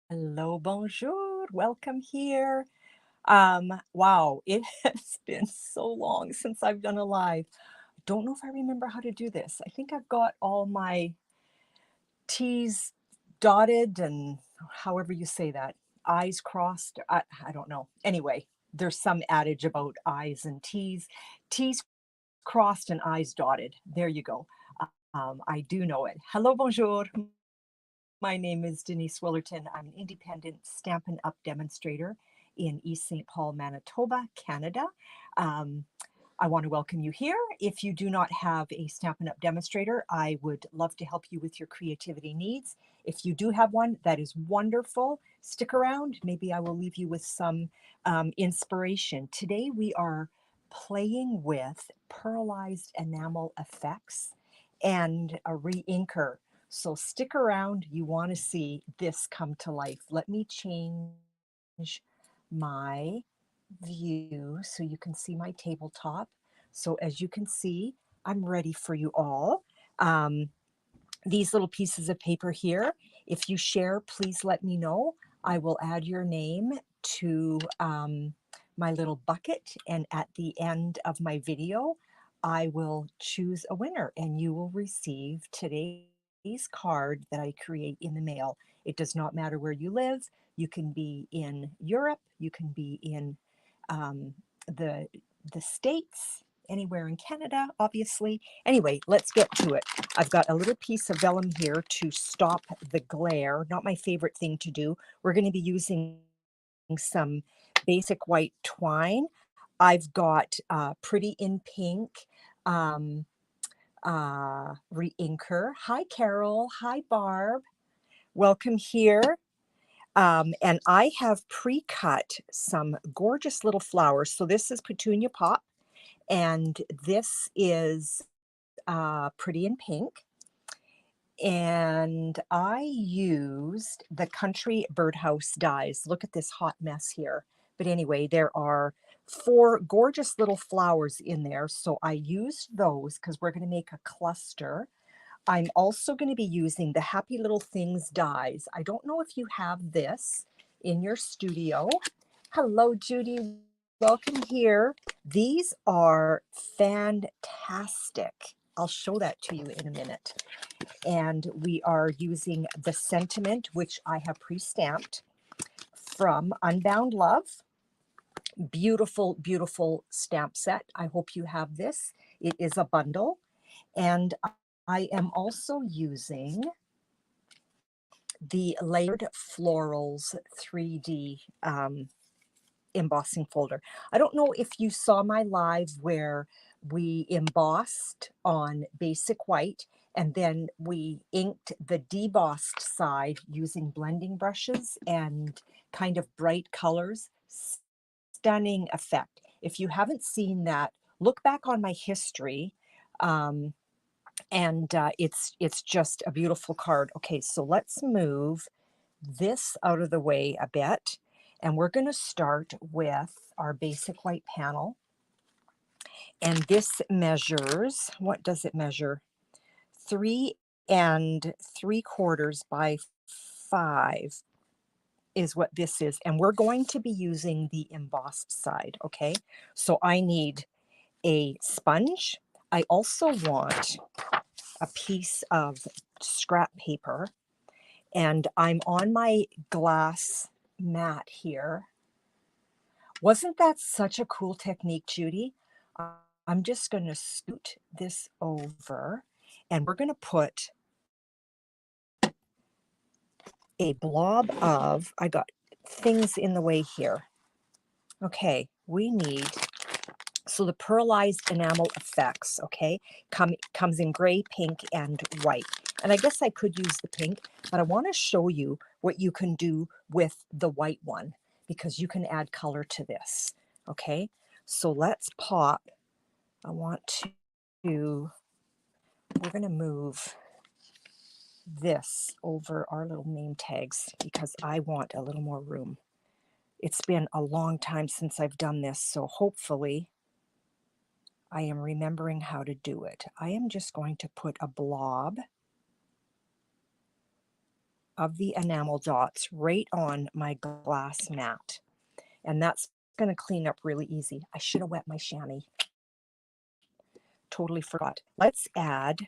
Hello, bonjour, welcome here. Wow, it has been so long since I've done a live. I don't know if I remember how to do this. I think I've got all my T's dotted and however you say that, I's crossed. I don't know. Anyway, there's some adage about I's and T's. T's crossed and I's dotted. There you go. I do know it. Hello, bonjour. My name is Denise Willerton. I'm an independent Stampin' Up demonstrator in East St. Paul, Manitoba, Canada. I want to welcome you here. If you do not have a Stampin' Up demonstrator, I would love to help you with your creativity needs. If you do have one, that is wonderful. Stick around. Maybe I will leave you with some inspiration. Today we are playing with Pearlized enamel effects and a re-inker. So stick around, you want to see this come to life. Let me change my view so you can see my tabletop. So as you can see, I'm ready for you all. These little pieces of paper here, if you share, please let me know. I will add your name to my little bucket, and at the end of my video, I will choose a winner and you will receive today's card that I create in the mail. It does not matter where you live. You can be in Europe, you can be in the States, anywhere in Canada, obviously. Anyway, let's get to it. I've got a little piece of vellum here to stop the glare. Not my favorite thing to do. We're going to be using some basic white twine. I've got Pretty in Pink re-inker. Hi, Carol. Hi, Barb. Welcome here. And I have pre-cut some gorgeous little flowers. So this is Petunia Pop, and this is Pretty in Pink. And I used the Country Birdhouse dies. Look at this hot mess here. But anyway, there are 4 gorgeous little flowers in there. So I used those because we're going to make a cluster. I'm also going to be using the Happy Little Things dies. I don't know if you have this in your studio. Hello, Judy. Welcome here. These are fantastic. I'll show that to you in a minute. And we are using the Sentiment, which I have pre-stamped from Unbound Love. Beautiful, beautiful stamp set. I hope you have this. It is a bundle. And I am also using the Layered Florals 3D embossing folder. I don't know if you saw my live where we embossed on basic white and then we inked the debossed side using blending brushes and kind of bright colors. Stunning effect. If you haven't seen that, look back on my history. It's just a beautiful card. Okay, so let's move this out of the way a bit. And we're going to start with our basic white panel. And this measures, what does it measure? 3 3/4 by 5 is what this is. And we're going to be using the embossed side, okay? So I need a sponge. I also want a piece of scrap paper, and I'm on my glass mat here. Wasn't that such a cool technique, Judy? I'm just going to scoot this over, and we're going to put a blob of, I got things in the way here. Okay, we need, so the Pearlized enamel effects, okay, comes in gray, pink, and white. And I guess I could use the pink, but I want to show you what you can do with the white one, because you can add color to this, okay? So let's pop. I want to, we're going to move this over our little name tags because I want a little more room. It's been a long time since I've done this, so hopefully I am remembering how to do it. I am just going to put a blob of the enamel dots right on my glass mat. And that's going to clean up really easy. I should have wet my chamois. Totally forgot. Let's add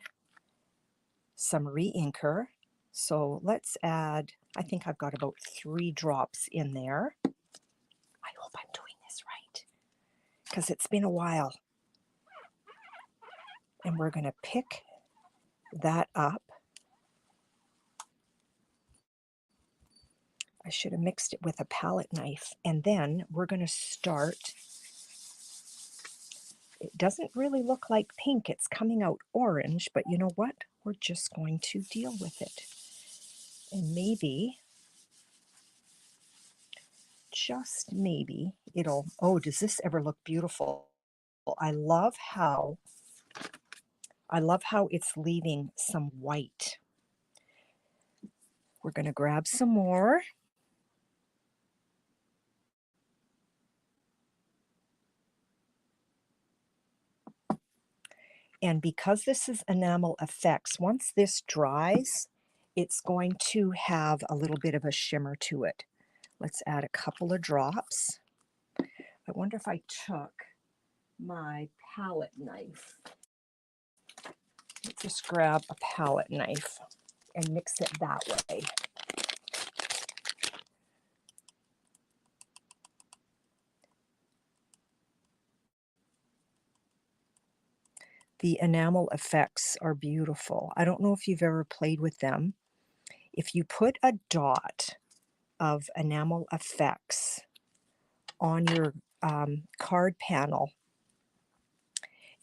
some re-inker. So let's add, I think I've got about 3 drops in there. I hope I'm doing this right, because it's been a while. And we're going to pick that up. I should have mixed it with a palette knife. And then we're going to start. It doesn't really look like pink. It's coming out orange, but you know what? We're just going to deal with it. And maybe, just maybe, it'll, oh, does this ever look beautiful? I love how it's leaving some white. We're going to grab some more. And because this is Enamel Effects, once this dries, it's going to have a little bit of a shimmer to it. Let's add a couple of drops. I wonder if I took my palette knife. Let's just grab a palette knife and mix it that way. The enamel effects are beautiful. I don't know if you've ever played with them. If you put a dot of enamel effects on your card panel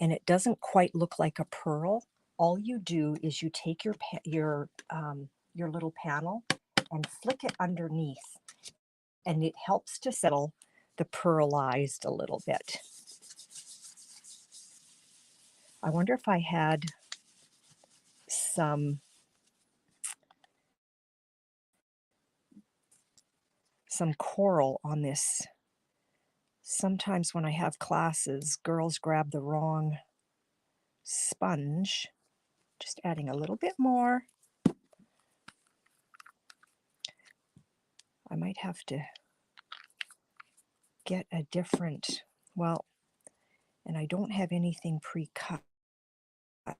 and it doesn't quite look like a pearl, all you do is you take your little panel and flick it underneath, and it helps to settle the pearlized a little bit. I wonder if I had some coral on this. Sometimes when I have classes, girls grab the wrong sponge. Just adding a little bit more. I might have to get a different, well, and I don't have anything pre-cut. I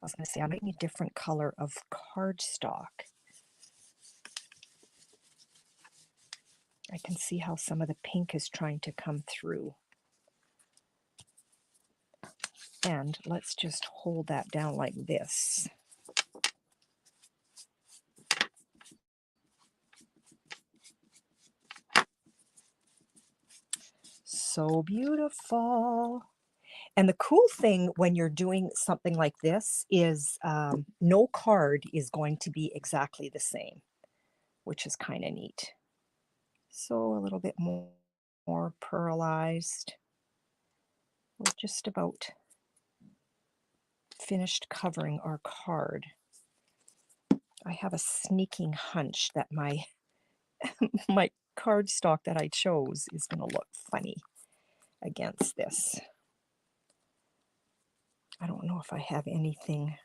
was going to say I might need a different color of cardstock. I can see how some of the pink is trying to come through. And let's just hold that down like this. So beautiful. And the cool thing when you're doing something like this is no card is going to be exactly the same, which is kind of neat. So a little bit more pearlized. We're just about finished covering our card. I have a sneaking hunch that my my cardstock that I chose is going to look funny against this. I don't know if I have anything.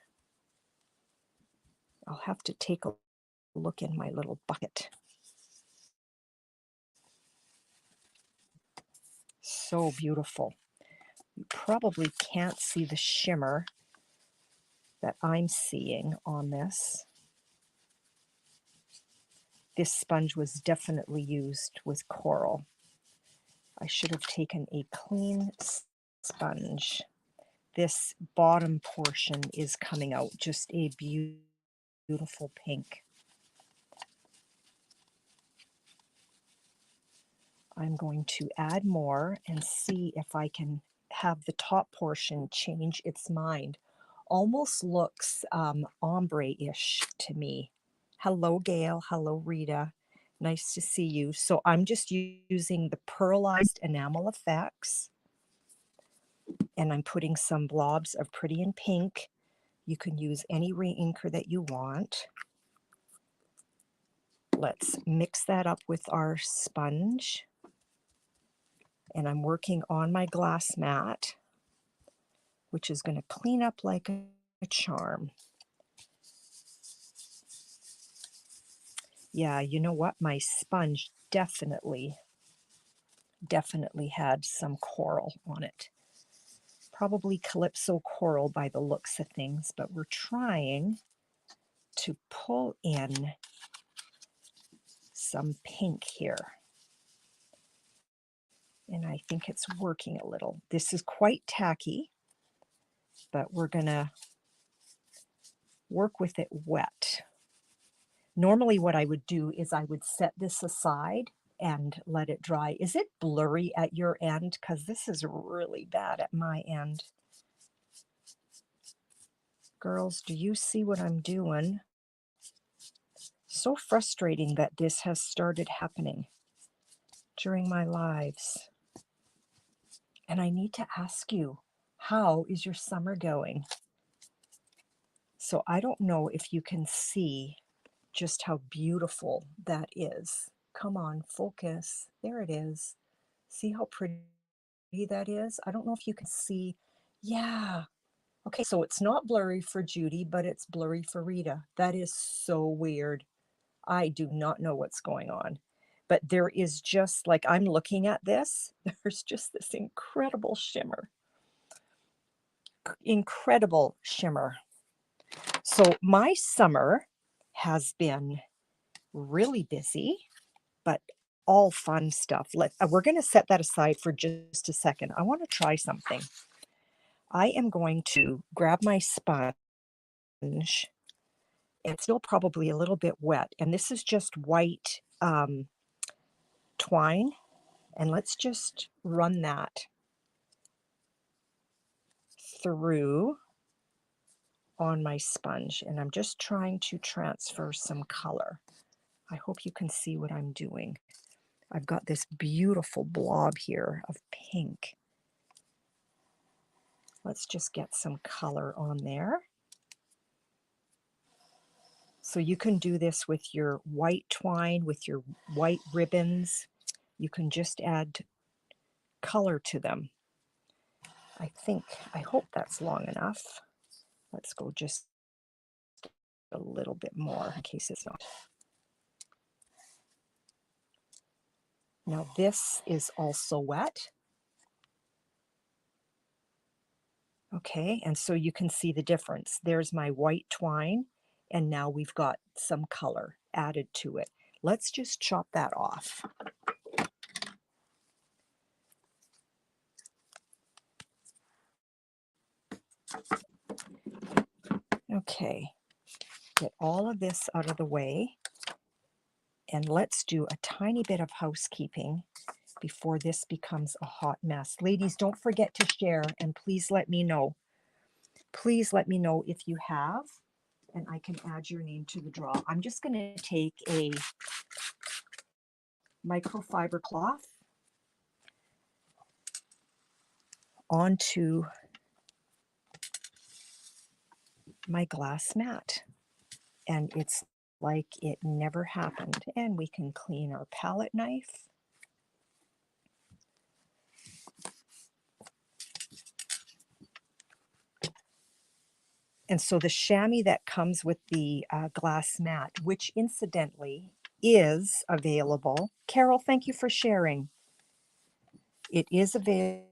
I'll have to take a look in my little bucket. So beautiful. You probably can't see the shimmer that I'm seeing on this. This sponge was definitely used with coral. I should have taken a clean sponge. This bottom portion is coming out just a beautiful pink. I'm going to add more and see if I can have the top portion change its mind. Almost looks ombre-ish to me. Hello, Gail. Hello, Rita. Nice to see you. So I'm just using the Pearlized Enamel Effects, and I'm putting some blobs of Pretty in Pink. You can use any re-inker that you want. Let's mix that up with our sponge. And I'm working on my glass mat, which is going to clean up like a charm. Yeah, you know what? My sponge definitely had some coral on it. Probably Calypso coral by the looks of things, but we're trying to pull in some pink here. And I think it's working a little. This is quite tacky, but we're gonna work with it wet. Normally what I would do is I would set this aside and let it dry. Is it blurry at your end? Because this is really bad at my end. Girls, do you see what I'm doing? So frustrating that this has started happening during my lives. And I need to ask you, how is your summer going? So I don't know if you can see just how beautiful that is. Come on, focus. There it is. See how pretty that is? I don't know if you can see. Yeah. Okay, so it's not blurry for Judy, but it's blurry for Rita. That is so weird. I do not know what's going on. But there is just, like, I'm looking at this, there's just this incredible shimmer. Incredible shimmer. So my summer has been really busy, but all fun stuff. We're going to set that aside for just a second. I want to try something. I am going to grab my sponge. It's still probably a little bit wet, and this is just white twine, and let's just run that through on my sponge, and I'm just trying to transfer some color. I hope you can see what I'm doing. I've got this beautiful blob here of pink. Let's just get some color on there. So you can do this with your white twine, with your white ribbons. You can just add color to them. I hope that's long enough. Let's go just a little bit more in case it's not. Now this is also wet. Okay, and so you can see the difference. There's my white twine, and now we've got some color added to it. Let's just chop that off. Okay, get all of this out of the way, and let's do a tiny bit of housekeeping before this becomes a hot mess. Ladies, don't forget to share, and please let me know. Please let me know if you have, and I can add your name to the draw. I'm just going to take a microfiber cloth onto my glass mat, and it's like it never happened. And we can clean our palette knife. And so the chamois that comes with the glass mat, which incidentally is available. Carol, thank you for sharing. It is available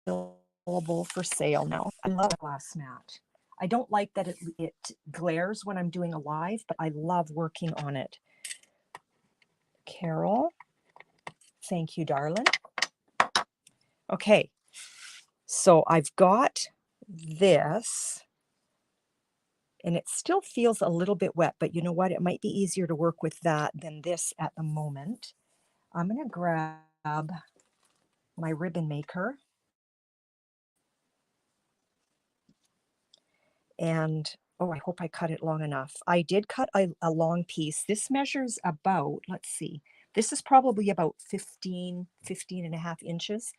for sale now. I love a glass mat. I don't like that it glares when I'm doing a live, but I love working on it. Carol, thank you, darling. Okay, so I've got this, and it still feels a little bit wet, but you know what? It might be easier to work with that than this at the moment. I'm going to grab my ribbon maker, and oh, I hope I cut it long enough. I did cut a long piece. This measures about, let's see, this is probably about 15 and a half inches.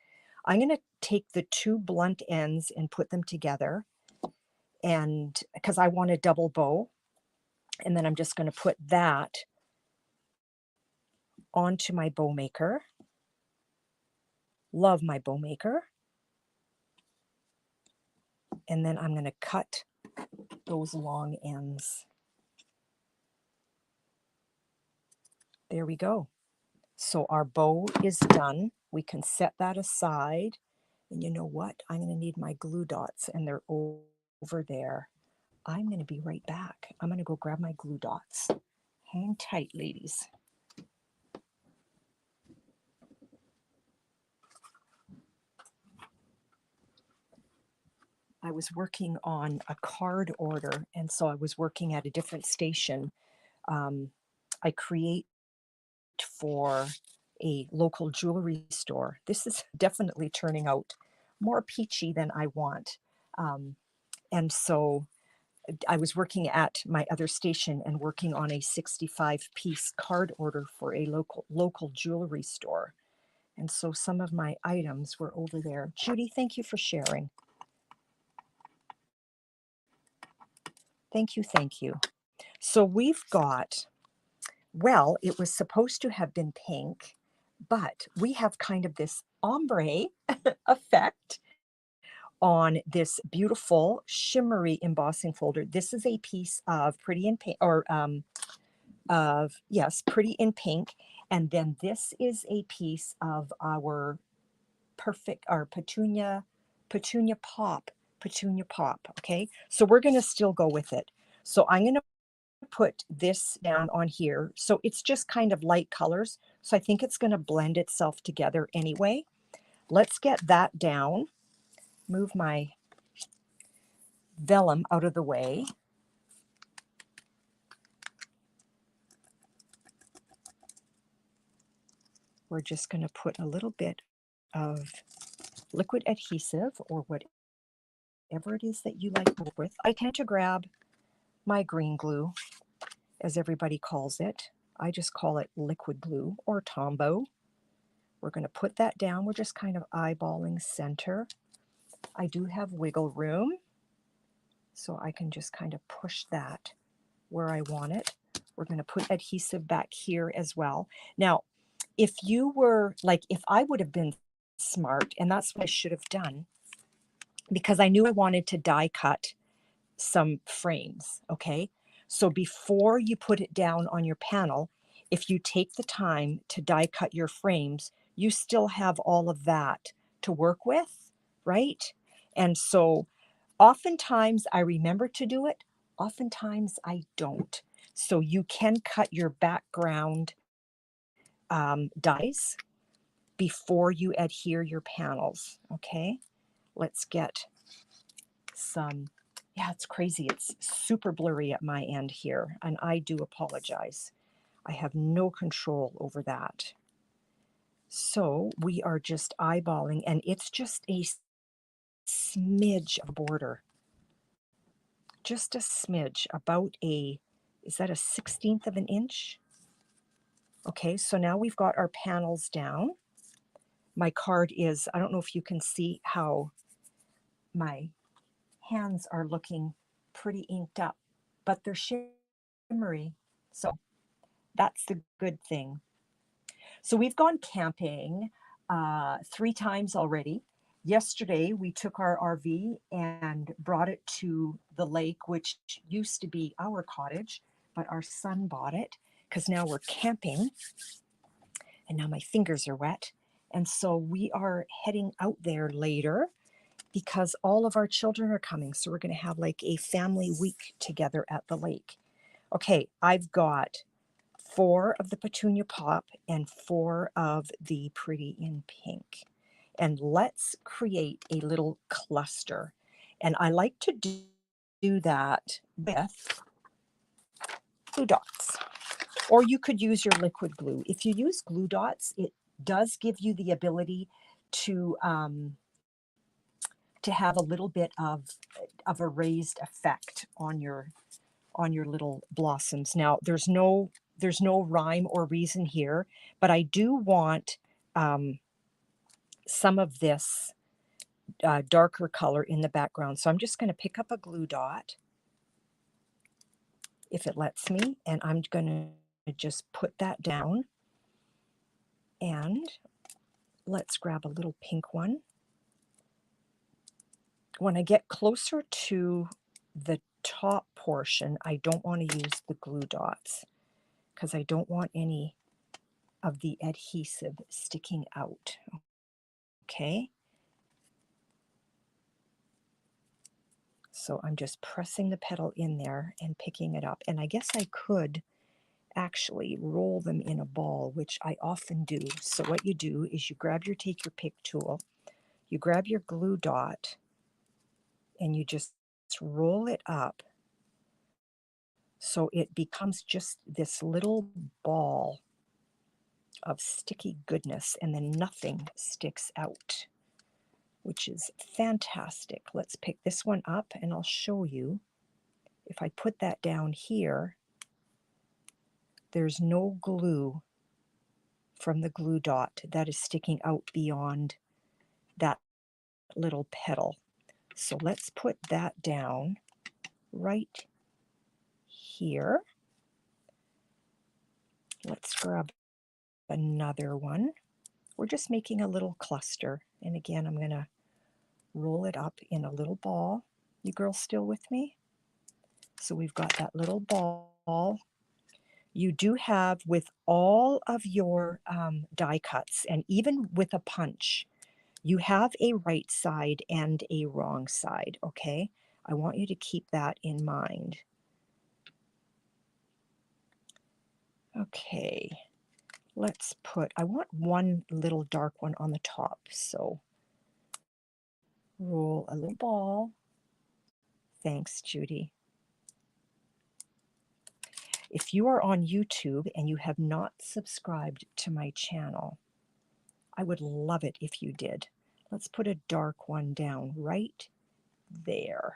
I'm going to take the two blunt ends and put them together, and because I want a double bow, and then I'm just going to put that onto my bow maker. Love my bow maker. And then I'm going to cut those long ends. There we go. So our bow is done. We can set that aside. And you know what? I'm going to need my glue dots, and they're over there. I'm going to be right back. I'm going to go grab my glue dots. Hang tight, ladies. I was working on a card order, and so I was working at a different station. I create for a local jewelry store. This is definitely turning out more peachy than I want. And so I was working at my other station and working on a 65-piece card order for a local jewelry store. And so some of my items were over there. Judy, thank you for sharing. Thank you, thank you. So we've got, well, it was supposed to have been pink, but we have kind of this ombre effect on this beautiful shimmery embossing folder. This is a piece of Pretty in Pink, or Pretty in Pink, and then this is a piece of our petunia pop. Okay, so we're going to still go with it. So I'm going to put this down on here. So it's just kind of light colors. So I think it's going to blend itself together anyway. Let's get that down. Move my vellum out of the way. We're just going to put a little bit of liquid adhesive, or whatever it is that you like to work with. I tend to grab my green glue, as everybody calls it. I just call it liquid glue or Tombow. We're going to put that down. We're just kind of eyeballing center. I do have wiggle room, so I can just kind of push that where I want it. We're going to put adhesive back here as well. Now, if you were like, if I would have been smart, and that's what I should have done, because I knew I wanted to die cut some frames, okay? So before you put it down on your panel, if you take the time to die cut your frames, you still have all of that to work with, right? And so oftentimes I remember to do it, oftentimes I don't. So you can cut your background dies before you adhere your panels, okay? Let's get some, yeah, it's crazy. It's super blurry at my end here, and I do apologize. I have no control over that. So we are just eyeballing, and it's just a smidge of border. Just a smidge, about a, is that a 1/16 of an inch? Okay, so now we've got our panels down. My card is, I don't know if you can see how my hands are looking pretty inked up, but they're shimmery. So that's the good thing. So we've gone camping 3 times already. Yesterday, we took our RV and brought it to the lake, which used to be our cottage, but our son bought it because now we're camping. And now my fingers are wet. And so we are heading out there later because all of our children are coming. So we're going to have like a family week together at the lake. Okay, I've got 4 of the Petunia Pop and 4 of the Pretty in Pink. And let's create a little cluster. And I like to do that with glue dots. Or you could use your liquid glue. If you use glue dots, it does give you the ability to have a little bit of a raised effect on your little blossoms. Now, there's no rhyme or reason here, but I do want some of this darker color in the background. So I'm just going to pick up a glue dot, if it lets me, and I'm going to just put that down. And let's grab a little pink one. When I get closer to the top portion, I don't want to use the glue dots because I don't want any of the adhesive sticking out. Okay. So I'm just pressing the petal in there and picking it up. And I guess I could actually roll them in a ball, which I often do. So what you do is you take your pick tool, you grab your glue dot, and you just roll it up so it becomes just this little ball of sticky goodness, and then nothing sticks out, which is fantastic. Let's pick this one up and I'll show you. If I put that down here, there's no glue from the glue dot that is sticking out beyond that little petal. So let's put that down right here. Let's grab another one. We're just making a little cluster. And again, I'm going to roll it up in a little ball. You girls still with me? So we've got that little ball. You do have, with all of your die cuts, and even with a punch, you have a right side and a wrong side, okay? I want you to keep that in mind. Okay, let's put, I want one little dark one on the top, so roll a little ball. Thanks, Judy. If you are on YouTube and you have not subscribed to my channel, I would love it if you did. Let's put a dark one down right there.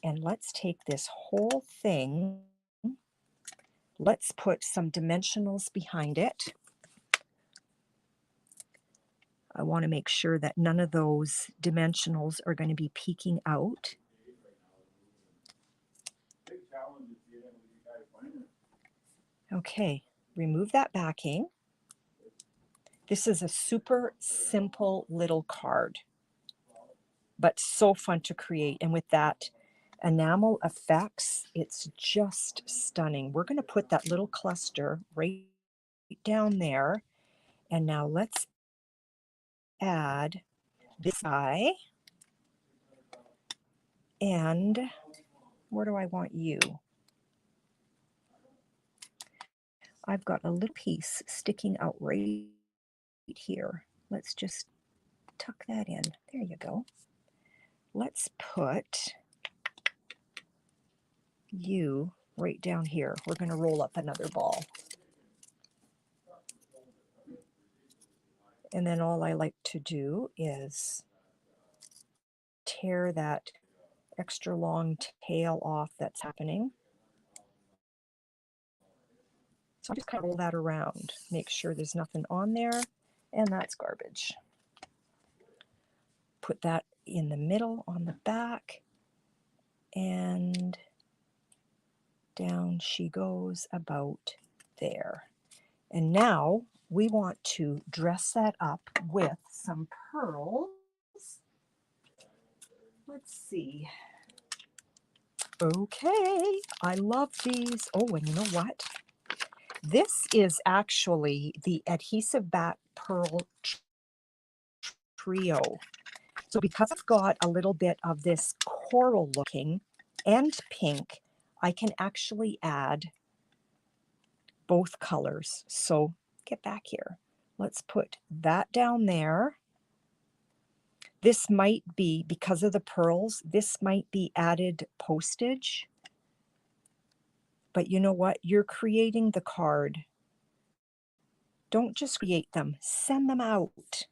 And let's take this whole thing, let's put some dimensionals behind it. I want to make sure that none of those dimensionals are going to be peeking out. Okay, remove that backing. This is a super simple little card, but so fun to create. And with that enamel effects, it's just stunning. We're going to put that little cluster right down there. And now let's add this eye. And where do I want you? I've got a little piece sticking out right here. Let's just tuck that in. There you go. Let's put you right down here. We're going to roll up another ball. And then all I like to do is tear that extra long tail off that's happening. So I'll just kind of roll that around, make sure there's nothing on there, and that's garbage. Put that in the middle on the back, and down she goes about there. And now we want to dress that up with some pearls. Let's see. Okay, I love these. Oh, and you know what? This is actually the adhesive back pearl trio. So because I've got a little bit of this coral looking and pink, I can actually add both colors. So get back here. Let's put that down there. This might be, because of the pearls, this might be added postage. But you know what? You're creating the card. Don't just create them, send them out.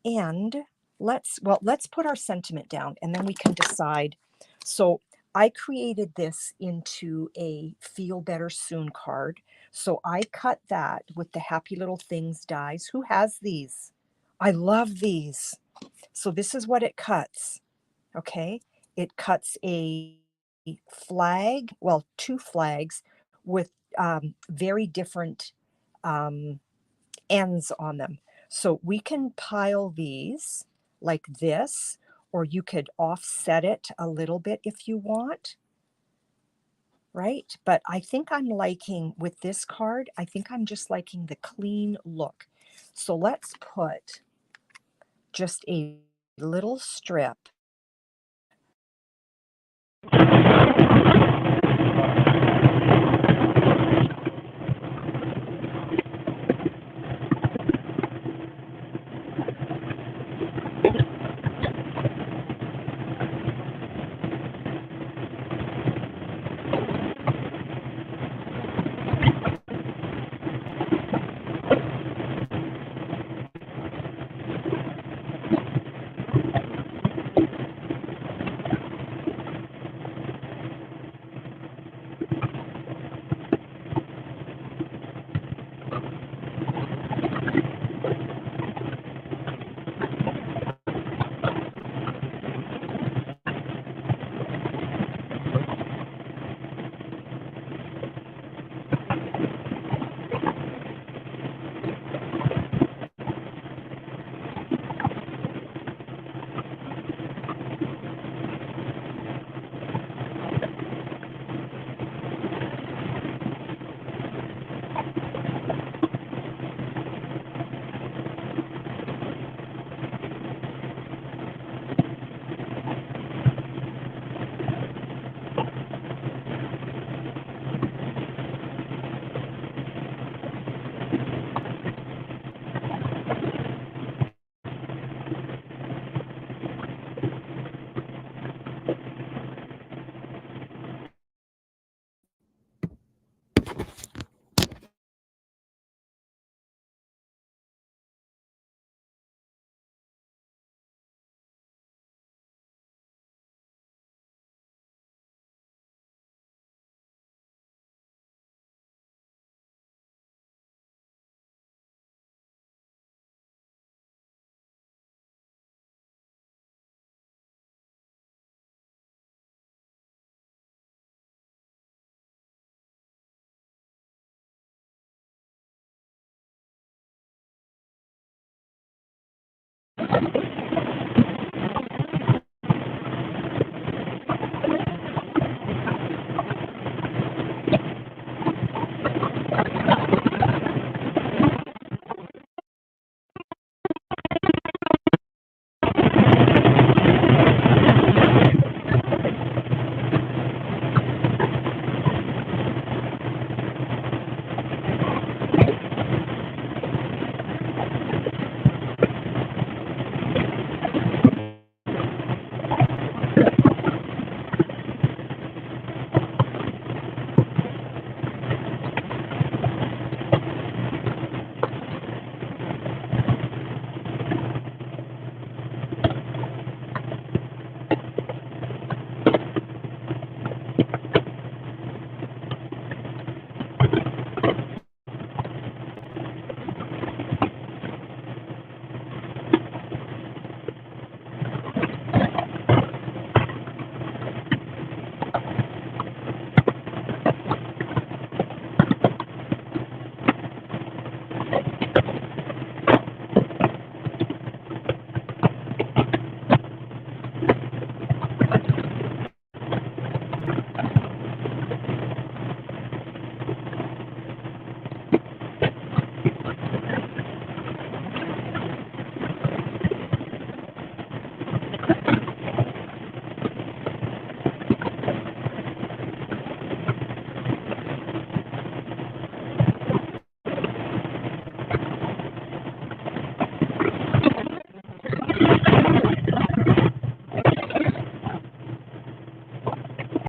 And let's put our sentiment down and then we can decide. So I created this into a Feel Better Soon card. So I cut that with the Happy Little Things dies. Who has these? I love these. So this is what it cuts. Okay. It cuts a flag, well, two flags with very different ends on them. So we can pile these like this, or you could offset it a little bit if you want. right? But I think I'm liking, with this card, I think I'm just liking the clean look. So let's put just a little strip.